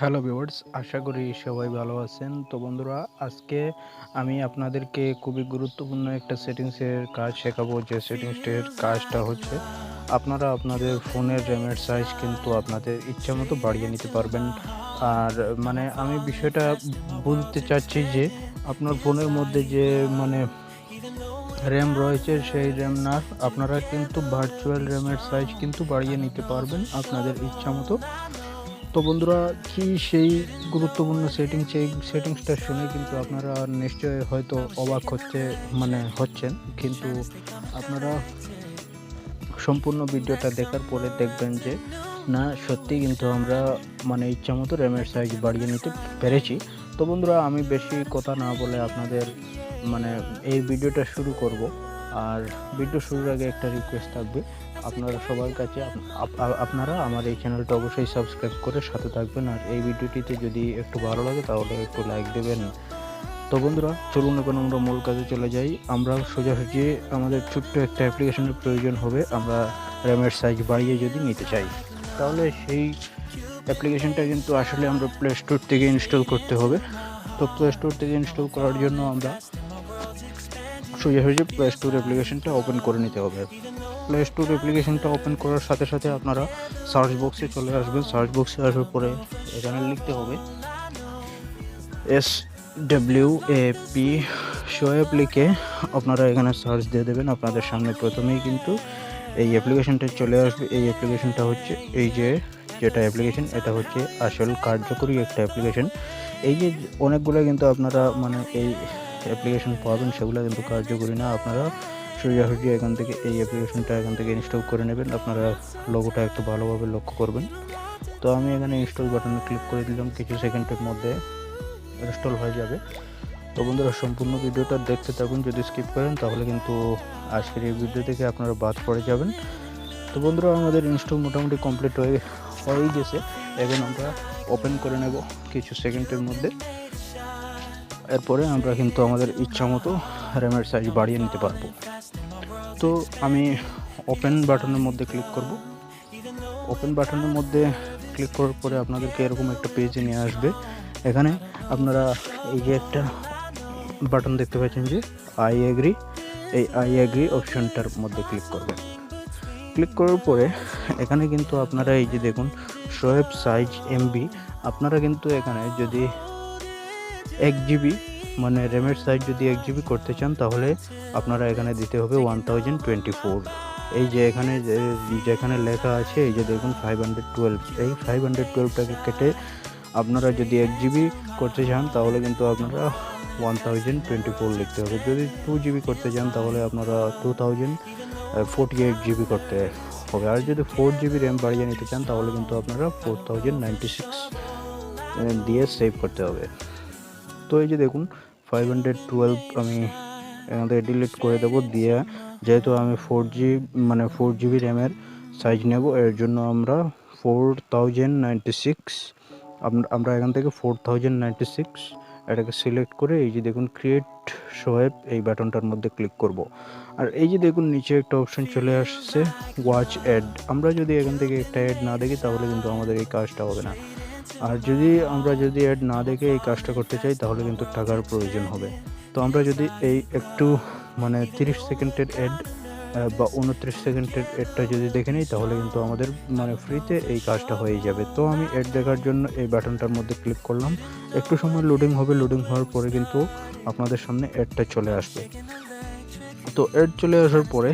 Hello viewers, আশা করি সবাই ভালো আছেন। তো বন্ধুরা, আজকে আমি আপনাদেরকে খুবই গুরুত্বপূর্ণ একটা সেটিংসের কাজ শেখাবো। যে সেটিংসটির কাজটা হচ্ছে আপনারা আপনাদের ফোনের র্যামের সাইজ কিন্তু আপনাদের ইচ্ছামতো বাড়িয়ে নিতে পারবেন। আর আমি বিষয়টা বলতে চাচ্ছি যে আপনার ফোনের মধ্যে যে মানে র্যাম রয়েছে সেই র্যাম না, আপনারা কিন্তু ভার্চুয়াল র্যামের সাইজ কিন্তু বাড়িয়ে নিতে পারবেন আপনাদের ইচ্ছামতো। তো বন্ধুরা, কি সেই গুরুত্বপূর্ণ সেটিংস, এই সেটিংসটা শুনে কিন্তু আপনারা নিশ্চয়ই হয়তো অবাক হচ্ছেন, কিন্তু আপনারা সম্পূর্ণ ভিডিওটা দেখার পরে দেখবেন যে না, সত্যি কিন্তু আমরা ইচ্ছামতো র্যামের সাইজ বাড়িয়ে নিতে পেরেছি। তো বন্ধুরা, আমি বেশি কথা না বলে আপনাদের এই ভিডিওটা শুরু করব। আর ভিডিও শুরুর আগে একটা রিকোয়েস্ট থাকবে আপনারা সবার কাছে, আপনারা আমার এই চ্যানেলটা অবশ্যই সাবস্ক্রাইব করে সাথে থাকবেন। আর এই ভিডিওটিতে যদি একটু ভালো লাগে তাহলে একটু লাইক দেবেন। তো বন্ধুরা, চলুন এখন আমরা মূল কাজে চলে যাই। আমরা সোজাসুজি আমাদের ছোট্ট একটা অ্যাপ্লিকেশনের প্রয়োজন হবে। আমরা র্যামের সাইজ বাড়িয়ে যদি নিতে চাই, তাহলে সেই অ্যাপ্লিকেশনটা কিন্তু আসলে আমরা প্লে স্টোর থেকে ইনস্টল করতে হবে। তো প্লে স্টোর থেকে ইনস্টল করার জন্য আমরা সোজাসুজি প্লে স্টোর অ্যাপ্লিকেশনটা ওপেন করে নিতে হবে। প্লে স্টোর অ্যাপ্লিকেশনটা ওপেন করার সাথে সাথে আপনারা সার্চ বক্সে চলে আসবেন। সার্চ বক্সে আসার পরে এখানে লিখতে হবে SWAP শোয়েব লিখে আপনারা এখানে সার্চ দিয়ে দেবেন। আপনাদের সামনে প্রথমেই কিন্তু এই অ্যাপ্লিকেশনটা চলে আসবে। এই অ্যাপ্লিকেশনটা হচ্ছে যেটা অ্যাপ্লিকেশন, এটা হচ্ছে আসল কার্যকরী একটা অ্যাপ্লিকেশন। এই যে অনেকগুলো কিন্তু আপনারা এই অ্যাপ্লিকেশন পাবেন, সেগুলো কিন্তু কার্যকরী না। আপনারা সোজাসুজি এখান থেকে এই অ্যাপ্লিকেশনটা এখান থেকে ইনস্টল করে নেবেন। আপনারা লোগোটা একটু ভালোভাবে লক্ষ্য করবেন। তো আমি এখানে ইনস্টল বাটনে ক্লিক করে দিলাম, কিছু সেকেন্ডের মধ্যে ইনস্টল হয়ে যাবে। তো বন্ধুরা, সম্পূর্ণ ভিডিওটা দেখতে থাকুন। যদি স্কিপ করেন তাহলে কিন্তু আজকের এই ভিডিও থেকে আপনারা বাদ পড়ে যাবেন। তো বন্ধুরা, আমাদের ইনস্টল মোটামুটি কমপ্লিট হয়ে গেছে। এখন আমরা ওপেন করে নেব কিছু সেকেন্ডের মধ্যে। এরপরে আমরা কিন্তু আমাদের ইচ্ছা মতো র্যামের সাইজ বাড়িয়ে নিতে পারবো। তো আমি ওপেন বাটনের মধ্যে ক্লিক করব। ওপেন বাটনের মধ্যে ক্লিক করার পরে আপনাদেরকে এরকম একটা পেজে নিয়ে আসবে। এখানে আপনারা এই যে একটা বাটন দেখতে পাচ্ছেন যে আই এগ্রি, এই আই এগ্রি অপশনটার মধ্যে ক্লিক করবেন। ক্লিক করার পরে এখানে কিন্তু আপনারা এই যে দেখুন শোয়েব সাইজ এমবি, আপনারা কিন্তু এখানে যদি 1 GB র্যামের সাইজ যদি 1 GB করতে চান, তাহলে আপনারা এখানে দিতে হবে 1024। এই যে এখানে যেখানে লেখা আছে এই যে দেখুন 512, এই 512টাকে কেটে আপনারা যদি 1 GB করতে চান তাহলে কিন্তু আপনারা 1024 লিখতে হবে। যদি 2 GB করতে চান তাহলে আপনারা 2048 GB করতে হবে। আর যদি 4 GB র্যাম বাড়িয়ে নিতে চান তাহলে কিন্তু আপনারা 4096 দিয়ে সেভ করতে হবে। তো এই যে দেখুন 512 আমি এখান থেকে ডিলিট করে দেবো দিয়ে, যেহেতু আমি 4 GB র্যামের সাইজ নেব, এর জন্য আমরা 4096 আমরা এখান থেকে 4096 এটাকে সিলেক্ট করে এই যে দেখুন ক্রিয়েট শোয়েব এই বাটনটার মধ্যে ক্লিক করব। আর এই যে দেখুন নিচে একটা অপশন চলে আসছে ওয়াচ অ্যাড। আমরা যদি এখান থেকে একটা অ্যাড না দেখি তাহলে কিন্তু আমাদের এই কাজটা হবে না। আর আমরা যদি অ্যাড না দেখে এই কাজটা করতে চাই তাহলে কিন্তু টাকার প্রয়োজন হবে। তো আমরা যদি এই একটু 30 সেকেন্ডের অ্যাড বা 29 সেকেন্ডের অ্যাডটা যদি দেখে নিই তাহলে কিন্তু আমাদের ফ্রিতে এই কাজটা হয়ে যাবে। তো আমি অ্যাড দেখার জন্য এই বাটনটার মধ্যে ক্লিক করলাম। একটু সময় লোডিং হবে, লোডিং হওয়ার পরে কিন্তু আপনাদের সামনে অ্যাডটা চলে আসবে। তো অ্যাড চলে আসার পরে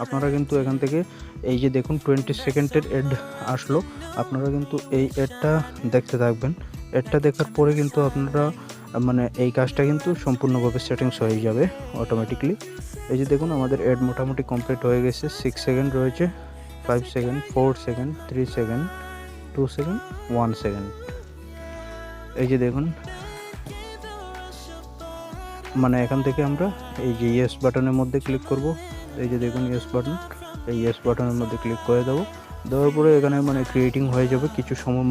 আপনারা কিন্তু এখান থেকে এই যে দেখুন 20 সেকেন্ডের অ্যাড আসলো, আপনারা কিন্তু এই অ্যাডটা দেখতে থাকবেন। অ্যাডটা দেখার পরে কিন্তু আপনারা এই কাজটা কিন্তু সম্পূর্ণভাবে সেটিংস হয়ে যাবে অটোমেটিকলি। এই যে দেখুন আমাদের অ্যাড মোটামুটি কমপ্লিট হয়ে গেছে। 6 সেকেন্ড রয়েছে, 5 second, 4 second, 3 second, 2 second, 1 second. এই যে দেখুন এখান থেকে আমরা এই যে ইয়েস বাটনের মধ্যে ক্লিক করব। এই যে দেখুন ইয়েস বাটন, এই ইয়েস বাটনের মধ্যে ক্লিক করে দেওয়ার পরে এখানে ক্রিয়েটিং হয়ে যাবে। কিছু সময়